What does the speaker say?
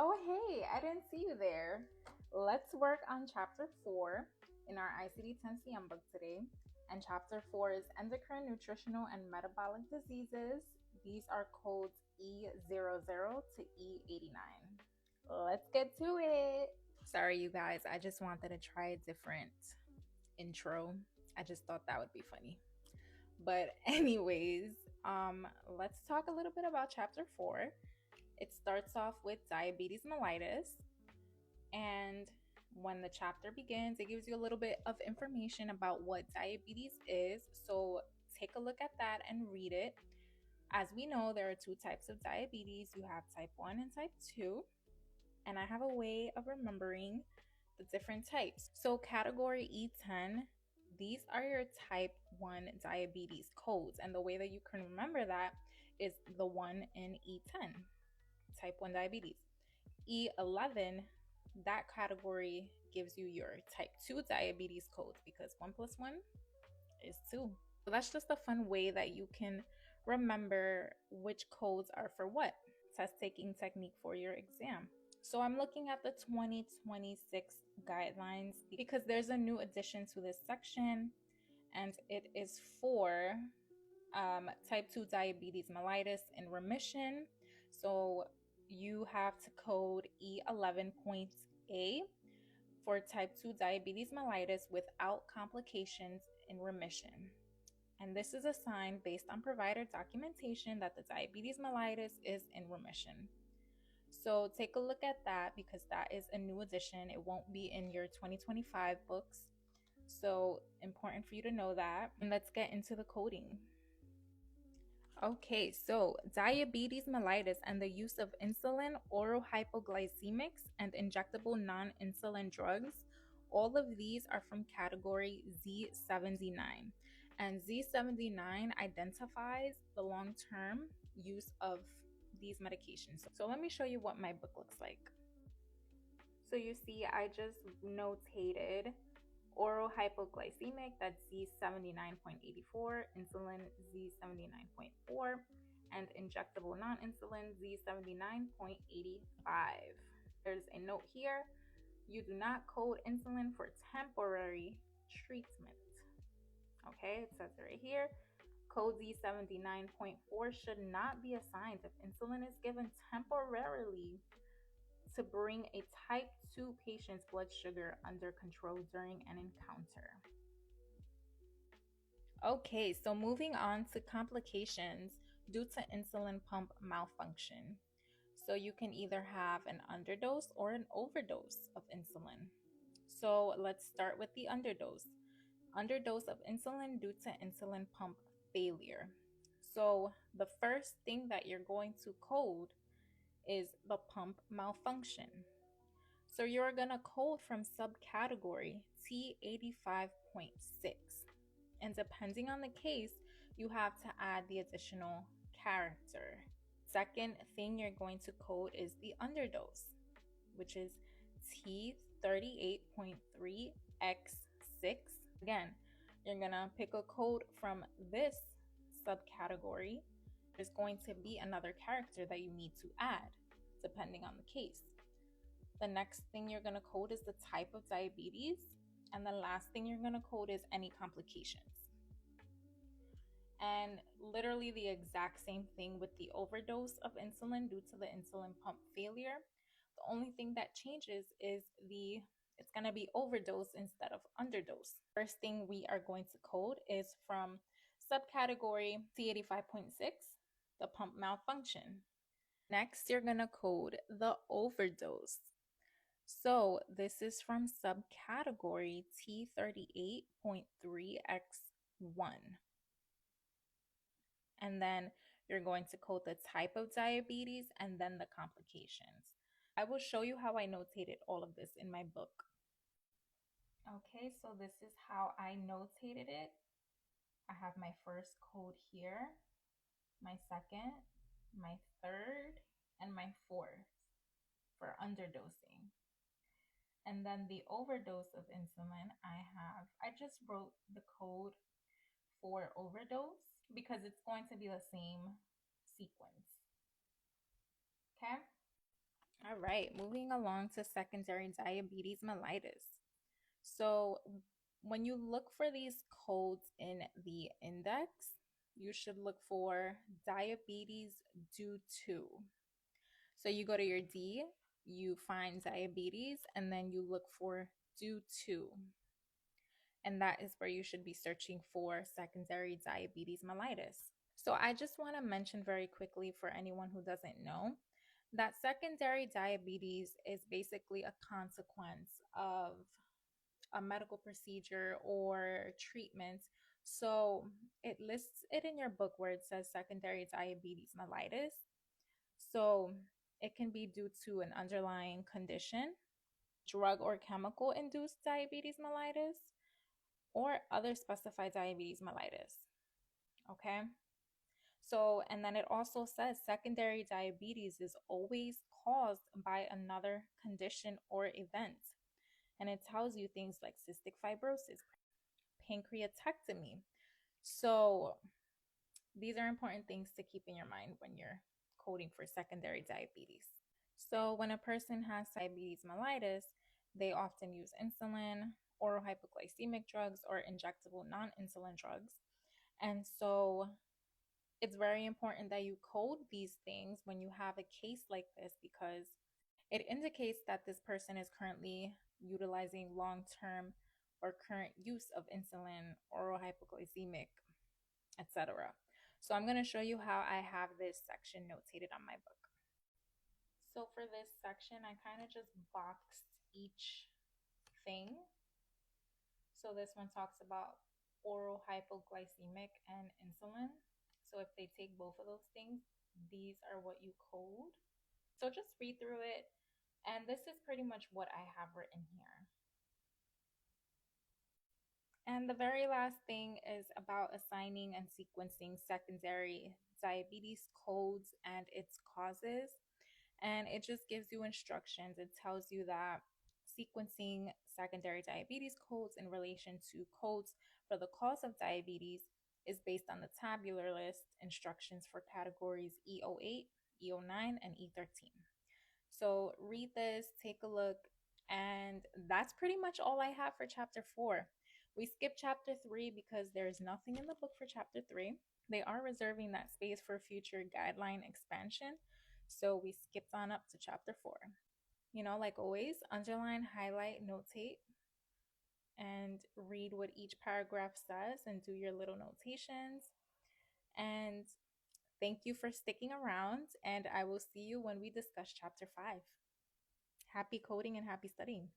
Oh, hey, I didn't see you there. Let's work on chapter 4 in our ICD-10-CM book today. And chapter 4 is endocrine, nutritional, and metabolic diseases. These are codes E00 to E89. Let's get to it. Sorry, you guys. I just wanted to try a different intro. I just thought that would be funny. But anyways, let's talk a little bit about chapter 4. It starts off with diabetes mellitus, and when the chapter begins, it gives you a little bit of information about what diabetes is. So take a look at that and read it. As we know, there are two types of diabetes. You have type 1 and type 2, and I have a way of remembering the different types. So category E10, these are your type 1 diabetes codes, and the way that you can remember that is the 1 in E10, type 1 diabetes. E11, that category gives you your type 2 diabetes codes because 1 plus 1 is 2. So that's just a fun way that you can remember which codes are for what. Test taking technique for your exam. So I'm looking at the 2026 guidelines because there's a new addition to this section, and it is for type 2 diabetes mellitus in remission. So you have to code E11.A for type 2 diabetes mellitus without complications in remission. And this is a sign based on provider documentation that the diabetes mellitus is in remission. So take a look at that because that is a new addition. It won't be in your 2025 books. So important for you to know that. And let's get into the coding. Okay, so diabetes mellitus and the use of insulin, oral hypoglycemics, and injectable non-insulin drugs, all of these are from category Z79. And Z79 identifies the long-term use of these medications. So let me show you what my book looks like. So you see, I just notated oral hypoglycemic, that's Z79.84, insulin Z79.4, and injectable non-insulin Z79.85. There's a note here, you do not code insulin for temporary treatment. Okay, it says right here, code Z79.4 should not be assigned if insulin is given temporarily to bring a type 2 patient's blood sugar under control during an encounter. Okay, so moving on to complications due to insulin pump malfunction. So you can either have an underdose or an overdose of insulin. So let's start with the underdose. Underdose of insulin due to insulin pump failure. So the first thing that you're going to code is the pump malfunction. So you're going to code from subcategory T85.6. And depending on the case, you have to add the additional character. Second thing you're going to code is the underdose, which is T38.3X6. Again, you're going to pick a code from this subcategory. There's going to be another character that you need to add, depending on the case. The next thing you're going to code is the type of diabetes. And the last thing you're going to code is any complications. And literally the exact same thing with the overdose of insulin due to the insulin pump failure. The only thing that changes is it's going to be overdose instead of underdose. First thing we are going to code is from subcategory T85.6, the pump malfunction. Next, you're going to code the overdose. So this is from subcategory T38.3X1. And then you're going to code the type of diabetes and then the complications. I will show you how I notated all of this in my book. Okay, so this is how I notated it. I have my first code here, my second, my third, and my fourth for underdosing. And then the overdose of insulin, I just wrote the code for overdose because it's going to be the same sequence. Okay? All right, moving along to secondary diabetes mellitus. So, when you look for these codes in the index, you should look for diabetes due to. So, you go to your D, you find diabetes, and then you look for due to. And that is where you should be searching for secondary diabetes mellitus. So, I just want to mention very quickly for anyone who doesn't know that secondary diabetes is basically a consequence of a medical procedure or treatment. So it lists it in your book where it says secondary diabetes mellitus. So it can be due to an underlying condition, drug or chemical induced diabetes mellitus, or other specified diabetes mellitus. Okay. So, and then it also says secondary diabetes is always caused by another condition or event. And it tells you things like cystic fibrosis, pancreatectomy. So, these are important things to keep in your mind when you're coding for secondary diabetes. So, when a person has diabetes mellitus, they often use insulin, oral hypoglycemic drugs, or injectable non insulin drugs. And so, it's very important that you code these things when you have a case like this because it indicates that this person is currently utilizing long term or current use of insulin, oral hypoglycemic, etc. So I'm going to show you how I have this section notated on my book. So for this section, I kind of just boxed each thing. So this one talks about oral hypoglycemic and insulin. So if they take both of those things, these are what you code. So just read through it. And this is pretty much what I have written here. And the very last thing is about assigning and sequencing secondary diabetes codes and its causes. And it just gives you instructions. It tells you that sequencing secondary diabetes codes in relation to codes for the cause of diabetes is based on the tabular list instructions for categories E08, E09, and E13. So read this, take a look, and that's pretty much all I have for chapter 4. We skipped chapter 3 because there's nothing in the book for chapter 3. They are reserving that space for future guideline expansion. So we skipped on up to chapter 4. You know, like always, underline, highlight, notate, and read what each paragraph says and do your little notations. And thank you for sticking around, and I will see you when we discuss chapter 5. Happy coding and happy studying.